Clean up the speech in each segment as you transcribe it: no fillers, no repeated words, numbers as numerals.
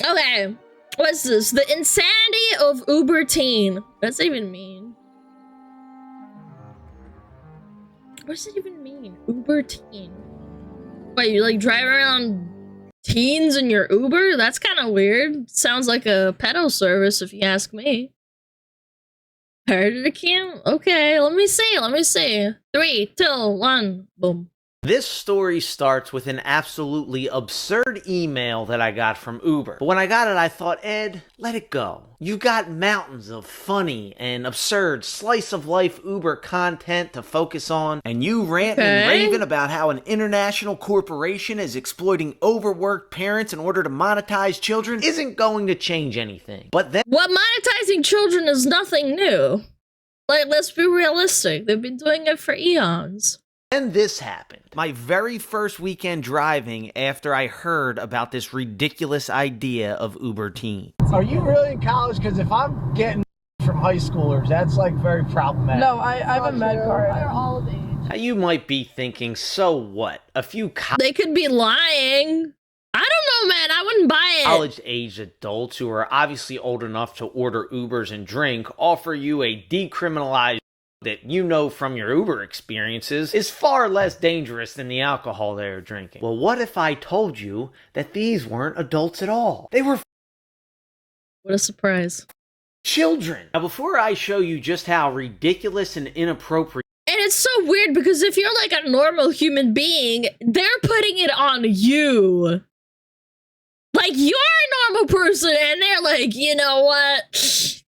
Okay, what's this? The insanity of Uber teen. What does that even mean? What does it even mean? Uber teen. Wait, you like drive around teens in your Uber? That's kind of weird. Sounds like a pedo service if you ask me. Heard it again? Okay, let me see. 3, 2, 1, boom. This story starts with an absolutely absurd email that I got from Uber. But when I got it, I thought, Ed, let it go. You got mountains of funny and absurd slice-of-life Uber content to focus on, and you ranting and raving about how an international corporation is exploiting overworked parents in order to monetize children isn't going to change anything. But then... Well, monetizing children is nothing new. Like, let's be realistic. They've been doing it for eons. Then this happened. My very first weekend driving after I heard about this ridiculous idea of Uber Teen. Are you really in college? Because if I'm getting from high schoolers, that's like very problematic. No, I have a med card. They're all of age. Now you might be thinking, so what? A few They could be lying. I don't know, man. I wouldn't buy it. college-aged adults who are obviously old enough to order Ubers and drink offer you a decriminalized that you know from your Uber experiences is far less dangerous than the alcohol they're drinking. Well, what if I told you that these weren't adults at all? They were What a surprise. children. Now, before I show you just how ridiculous and inappropriate And it's so weird because if you're like a normal human being, they're putting it on you. Like, you're a normal person and they're like, you know what?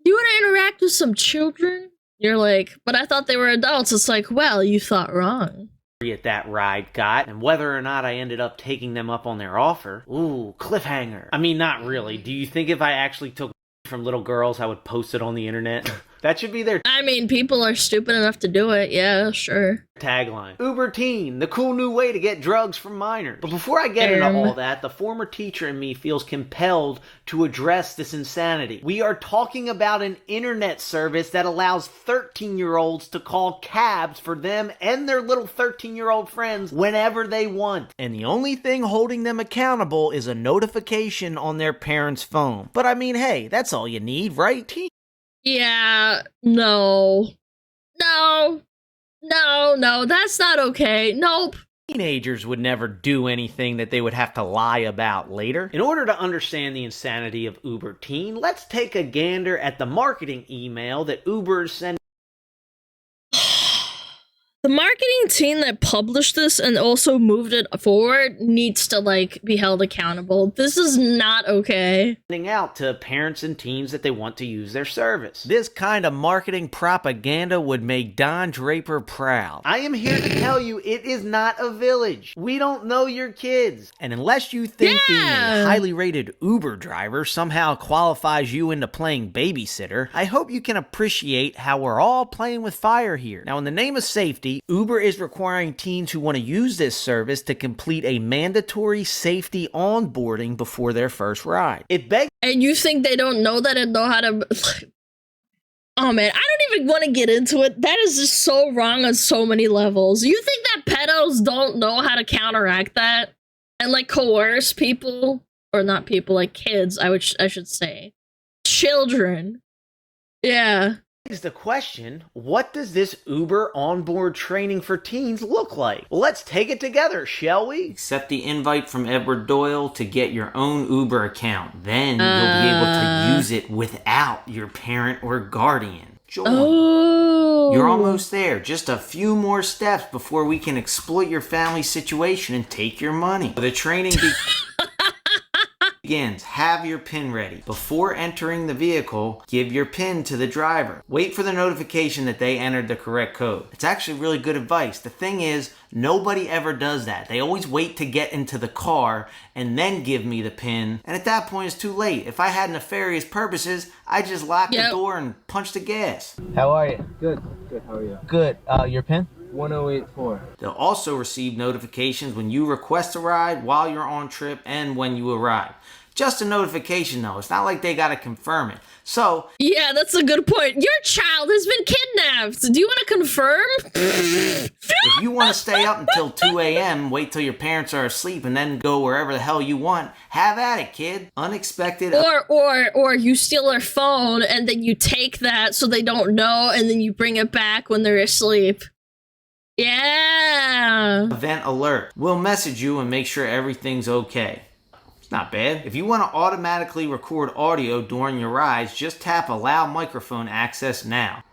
You want to interact with some children? You're like, but I thought they were adults. It's like, well, you thought wrong. that ride got, and whether or not I ended up taking them up on their offer. Ooh, cliffhanger. I mean, not really. Do you think if I actually took from little girls, I would post it on the internet? That should be their I mean, people are stupid enough to do it. Yeah, sure. tagline. Uber Teen, the cool new way to get drugs from minors. But before I get into all that, the former teacher in me feels compelled to address this insanity. We are talking about an internet service that allows 13-year-olds to call cabs for them and their little 13-year-old friends whenever they want. And the only thing holding them accountable is a notification on their parents' phone. But I mean, hey, that's all you need, right? Yeah, no, that's not okay. Nope. Teenagers would never do anything that they would have to lie about later. In order to understand the insanity of Uber Teen, let's take a gander at the marketing email that Uber is sending. The marketing team that published this and also moved it forward needs to, like, be held accountable. This is not okay. Out to parents and teens that they want to use their service. This kind of marketing propaganda would make Don Draper proud. I am here to tell you it is not a village. We don't know your kids. And unless you think being a highly rated Uber driver somehow qualifies you into playing babysitter, I hope you can appreciate how we're all playing with fire here. Now, in the name of safety, Uber is requiring teens who want to use this service to complete a mandatory safety onboarding before their first ride. It begs. And you think they don't know that and know how to... Oh man, I don't even want to get into it. That is just so wrong on so many levels. You think that pedos don't know how to counteract that? And like coerce people? Or not people, like kids, I should say. Children. Yeah. The question, what does this Uber onboard training for teens look like? Well, let's take it together, shall we? Accept the invite from Edward Doyle to get your own Uber account. Then you'll be able to use it without your parent or guardian. Join. Oh. You're almost there. Just a few more steps before we can exploit your family situation and take your money. The training begins. Have your PIN ready. Before entering the vehicle, give your PIN to the driver. Wait for the notification that they entered the correct code. It's actually really good advice. The thing is, nobody ever does that. They always wait to get into the car and then give me the PIN. And at that point, it's too late. If I had nefarious purposes, I'd just lock the door and punch the gas. How are you? Good. How are you? Good. Your PIN? 1084. They'll also receive notifications when you request a ride, while you're on trip, and when you arrive. Just a notification though. It's not like they gotta confirm it. So, Yeah, that's a good point. Your child has been kidnapped. Do you want to confirm? if you want to stay up until 2 a.m., wait till your parents are asleep, and then go wherever the hell you want, have at it, kid. Unexpected. Or you steal their phone and then you take that so they don't know, and then you bring it back when they're asleep. Yeah. Event alert. We'll message you and make sure everything's okay. It's not bad. If you want to automatically record audio during your rides, just tap allow microphone access now.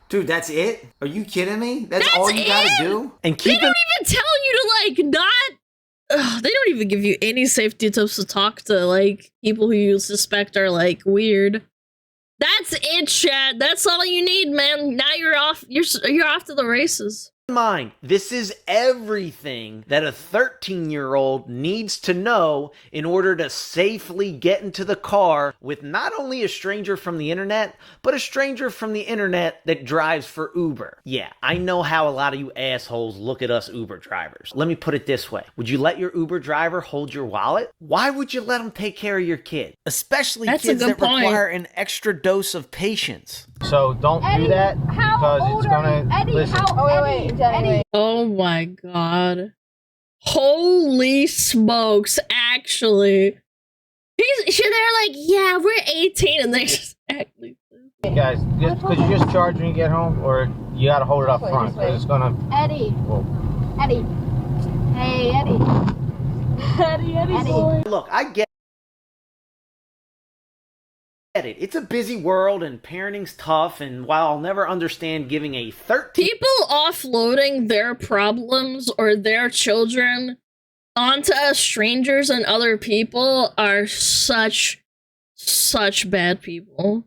Dude, that's it? Are you kidding me? That's all you gotta do? And They don't even tell you to, like, not... Ugh, they don't even give you any safety tips to talk to, like, people who you suspect are, like, weird. That's it, Chad. That's all you need, man. Now you're off. You're off to the races. mind, this is everything that a 13-year-old needs to know in order to safely get into the car with not only a stranger from the internet, but a stranger from the internet that drives for Uber. Yeah, I know how a lot of you assholes look at us Uber drivers. Let me put it this way. Would you let your Uber driver hold your wallet? Why would you let him take care of your kid? Especially kids that require an extra dose of patience. So don't do that because it's gonna listen. Eddie. Oh my god. Holy smokes, actually. They're like, yeah, we're 18, and they just act like this. Guys, could you just charge when you get home, or you gotta hold it up front? Because it's gonna... Eddie. Whoa. Eddie. Hey, Eddie. Eddie boy. Look, I get it. It's a busy world and parenting's tough, and while I'll never understand giving a 13... People offloading their problems or their children onto strangers and other people are such bad people.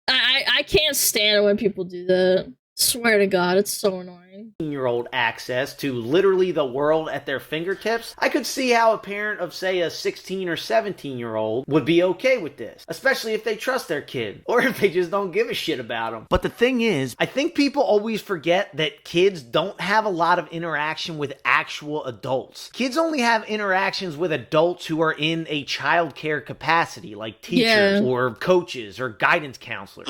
I can't stand it when people do that. Swear to God, it's so annoying. Year-old access to literally the world at their fingertips. I could see how a parent of, say, a 16 or 17-year-old would be okay with this, especially if they trust their kid, or if they just don't give a shit about them. But the thing is, I think people always forget that kids don't have a lot of interaction with actual adults. Kids only have interactions with adults who are in a childcare capacity, like teachers or coaches or guidance counselors.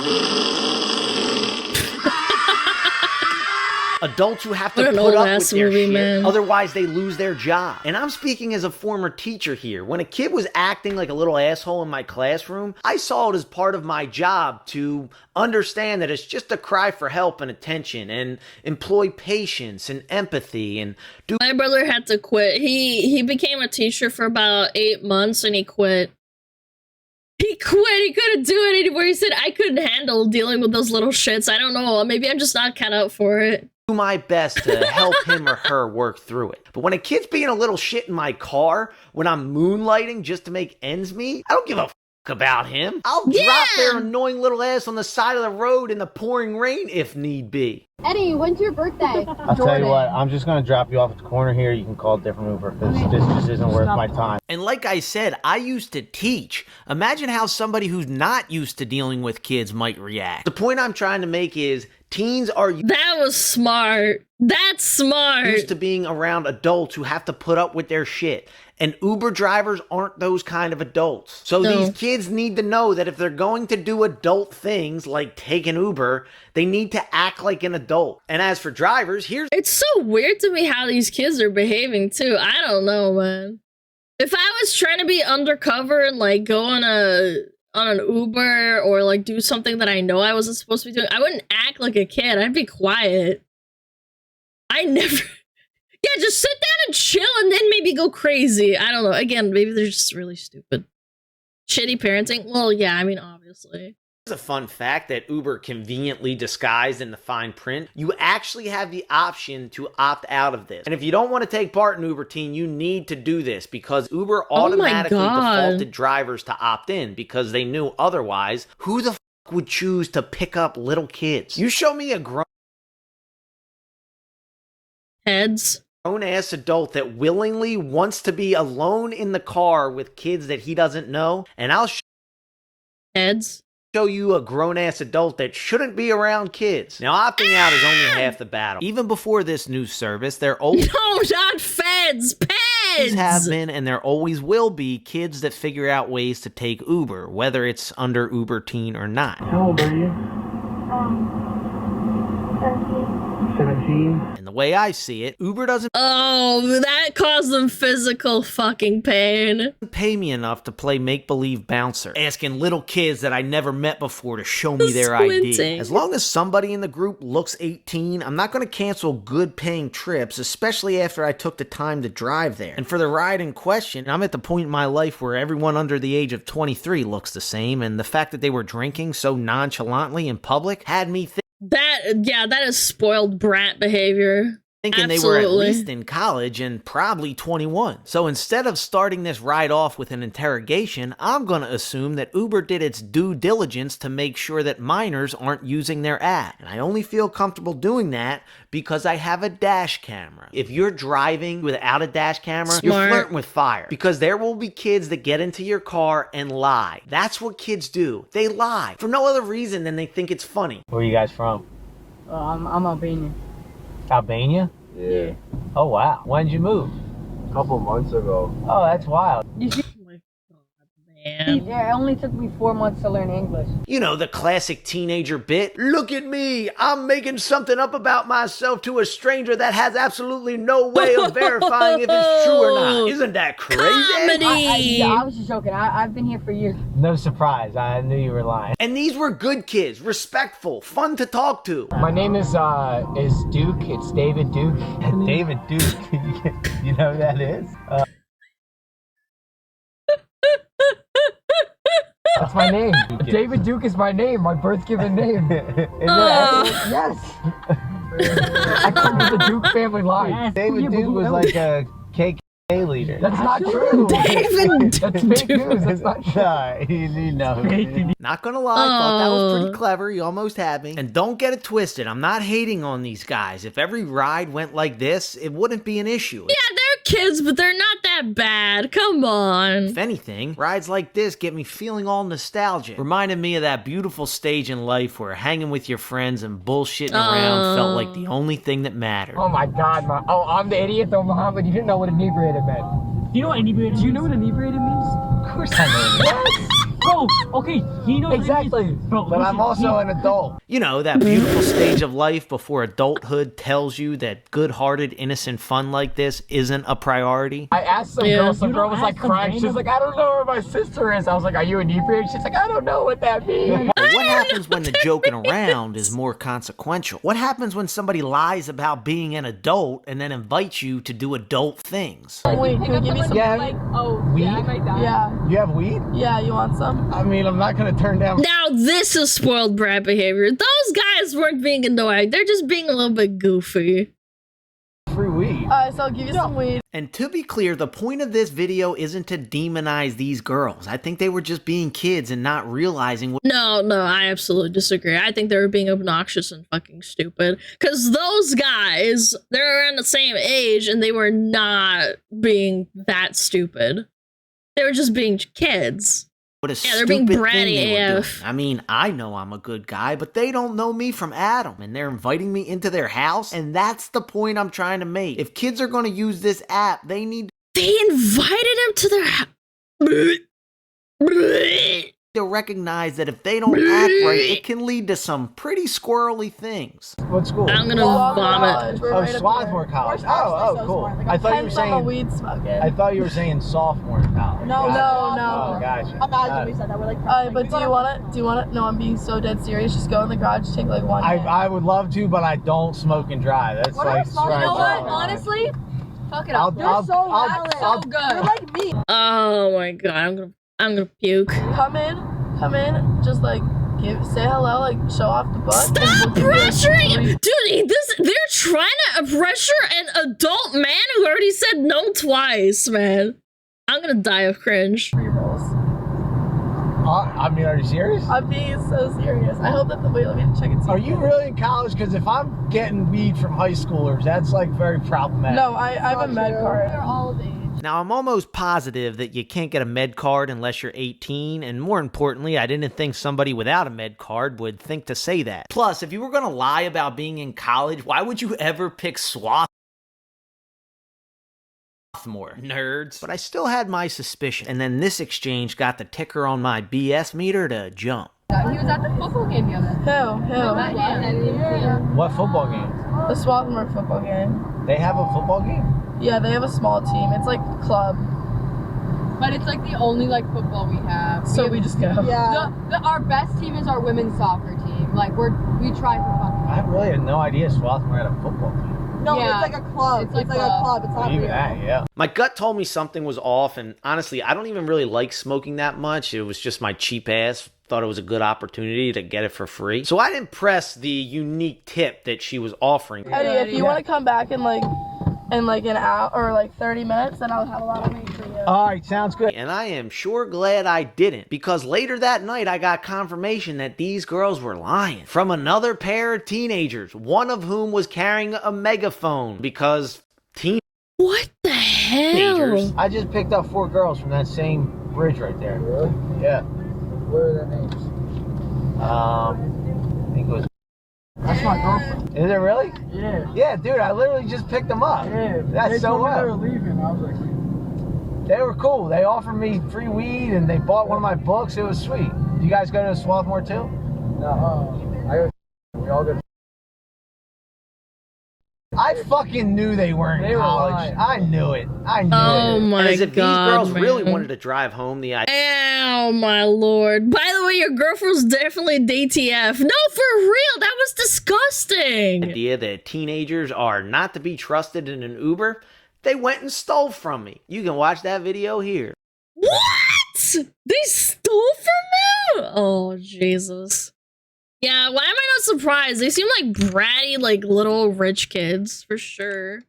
Adults who have to put up with their shit, otherwise they lose their job. And I'm speaking as a former teacher here. When a kid was acting like a little asshole in my classroom, I saw it as part of my job to understand that it's just a cry for help and attention, and employ patience and empathy, and do... My brother had to quit. He became a teacher for about 8 months and he quit. He quit. He couldn't do it anymore. He said, I couldn't handle dealing with those little shits. I don't know. Maybe I'm just not cut out for it. Do my best to help him or her work through it. But when a kid's being a little shit in my car, when I'm moonlighting just to make ends meet, I don't give a f*** about him. I'll drop their annoying little ass on the side of the road in the pouring rain if need be. Eddie, when's your birthday? I'll tell you what, I'm just going to drop you off at the corner here. You can call a different Uber because this just isn't worth my time. And like I said, I used to teach. Imagine how somebody who's not used to dealing with kids might react. The point I'm trying to make is teens are... That was smart. That's smart. Used to being around adults who have to put up with their shit. And Uber drivers aren't those kind of adults. So these kids need to know that if they're going to do adult things like take an Uber, they need to act like an adult. And as for drivers, here's... It's so weird to me how these kids are behaving too. I don't know, man. If I was trying to be undercover and like go on an Uber or like do something that I know I wasn't supposed to be doing, I wouldn't act like a kid. I'd be quiet. I never... Yeah, just sit down and chill and then maybe go crazy. I don't know. Again, maybe they're just really stupid. Shitty parenting? Well, yeah, I mean, obviously. Here's a fun fact that Uber conveniently disguised in the fine print. You actually have the option to opt out of this. And if you don't want to take part in Uber Teen, you need to do this because Uber automatically defaulted drivers to opt in because they knew otherwise. Who the f*** would choose to pick up little kids? You show me a grown-ass adult that willingly wants to be alone in the car with kids that he doesn't know, and I'll show you a grown-ass adult that shouldn't be around kids. Now, opting out is only half the battle. Even before this new service, they're old... No, not feds! Pets! always have been and there always will be kids that figure out ways to take Uber, whether it's under Uber Teen or not. How old are you? 17. And the way I see it, Uber doesn't Oh, that caused them physical fucking pain. pay me enough to play make-believe bouncer, asking little kids that I never met before to show me their ID. Squinting. As long as somebody in the group looks 18, I'm not going to cancel good-paying trips, especially after I took the time to drive there. And for the ride in question, I'm at the point in my life where everyone under the age of 23 looks the same, and the fact that they were drinking so nonchalantly in public had me That is spoiled brat behavior. thinking they were at Absolutely. least in college and probably 21. So instead of starting this ride off with an interrogation, I'm going to assume that Uber did its due diligence to make sure that minors aren't using their app. And I only feel comfortable doing that because I have a dash camera. If you're driving without a dash camera, you're Smart. flirting with fire. Because there will be kids that get into your car and lie. That's what kids do. They lie for no other reason than they think it's funny. Where are you guys from? I'm Albanian. Albania? Yeah. Oh, wow. When did you move? A couple months ago. Oh, that's wild. Oh my god, man. Yeah, it only took me 4 months to learn English. You know, the classic teenager bit. Look at me. I'm making something up about myself to a stranger that has absolutely no way of verifying if it's true or not. Isn't that crazy? Comedy. I was just joking. I've been here for years. No surprise. I knew you were lying. And these were good kids, respectful, fun to talk to. My name is Duke. It's David Duke. David Duke. You know who that is? That's my name. David Duke is my name. My birth-given name. Yes. I come from the Duke family line. David Duke was like a KKK leader. That's not true. David That's fake news. That's not true. You know. Not gonna lie, I thought that was Oh. pretty clever. You almost had me. And don't get it twisted. I'm not hating on these guys. If every ride went like this, it wouldn't be an issue. Yeah, they're kids, but they're not that bad. Come on. If anything, rides like this get me feeling all nostalgic. Reminded me of that beautiful stage in life where hanging with your friends and bullshitting around felt like the only thing that mattered. Oh my God, I'm the idiot though, Muhammad. You didn't know what inebriated meant. You know what inebriated? Do you know what inebriated means? Of course I know. Bro, okay, he knows Exactly. What it means. Bro, But I'm listen, also an adult. You know, that beautiful stage of life before adulthood tells you that good-hearted, innocent fun like this isn't a priority. I asked some Yeah. girl, some You girl don't was like ask them crying. She was random- like, I don't know where my sister is. I was like, are you inebriated? She's like, I don't know what that means. But what happens when the joking around is more consequential? What happens when somebody lies about being an adult and then invites you to do adult things? Wait, can you give me some? Weed? Yeah, You have weed? yeah, you want some? I mean, I'm not gonna turn down. Now this is spoiled brat behavior. Those guys weren't being annoying. They're just being a little bit goofy. Free weed. Alright, so I'll give you some weed. And to be clear, the point of this video isn't to demonize these girls. I think they were just being kids and not realizing what No, I absolutely disagree. I think they were being obnoxious and fucking stupid. Because those guys, they're around the same age and they were not being that stupid. They were just being kids. a Yeah, they're stupid being thing bratty they were doing. AF. I mean, I know I'm a good guy, but they don't know me from Adam, and they're inviting me into their house, and that's the point I'm trying to make. If kids are going to use this app, they need They invited him to their house. to recognize that if they don't act right, it can lead to some pretty squirrely things. What school? I'm gonna vomit. Oh, Swarthmore College. Oh, cool. I thought you were saying. weed smoking. I thought you were saying sophomore in college. No, Got it. no. Oh, gotcha. Imagine we said that. We're like, But do you want it? Do you want it? No, I'm being so dead serious. Just go in the garage, take like one. hit. I would love to, but I don't smoke and drive. That's like. You know what? Honestly, fuck it up. You're so valid. So good. You're like me. Oh my god, I'm gonna puke. Come in, just like say hello, like show off the butt. Stop pressuring! Dude, they're trying to pressure an adult man who already said no twice, man. I'm gonna die of cringe. Free rolls. I mean, are you serious? I'm being so serious. I hope that the wait, let me check and see. Are you really in college? Because if I'm getting weed from high schoolers, that's like very problematic. No, I have a med card. They're all of age. Now, I'm almost positive that you can't get a med card unless you're 18, and more importantly, I didn't think somebody without a med card would think to say that. Plus, if you were going to lie about being in college, why would you ever pick Swarthmore More nerds. But I still had my suspicion. And then this exchange got the ticker on my BS meter to jump. He was at the football game the other day. What football game? The Swarthmore football game. They have a football game? Yeah, they have a small team. It's like a club. But it's like the only like football we have. So we just go. Yeah. Our best team is our women's soccer team. Like we try for fucking. I really had no idea Swarthmore had a football team. No, Yeah. it's like a club. It's like a club. It's not Even real. that, yeah. My gut told me something was off, and honestly, I don't even really like smoking that much. It was just my cheap ass thought it was a good opportunity to get it for free. So I didn't press the unique tip that she was offering. Eddie, if you want to come back in like an hour or like 30 minutes, then I'll have a lot of meat for you. All right, sounds good. And I am sure glad I didn't, because later that night I got confirmation that these girls were lying from another pair of teenagers, one of whom was carrying a megaphone because What the hell? teenagers. I just picked up 4 girls from that same bridge right there. Really? Yeah. What are their names? I think it was. That's my girlfriend. Is it really? Yeah. Yeah, dude, I literally just picked them up. Yeah. That's so They were well. leaving. I was like, They were cool. They offered me free weed and they bought one of my books. It was sweet. You guys go to Swarthmore too? No, we all go. I fucking knew they weren't in college. I knew it. I knew Oh it. my And as if god. these girls man. really wanted to drive home the idea Oh my lord. By the way, your girlfriend's definitely DTF. No, for real. That was disgusting. that teenagers are not to be trusted in an Uber, they went and stole from me. You can watch that video here. What? They stole from him? Oh, Jesus. Yeah, why am I not surprised? They seem like bratty, like little rich kids, for sure.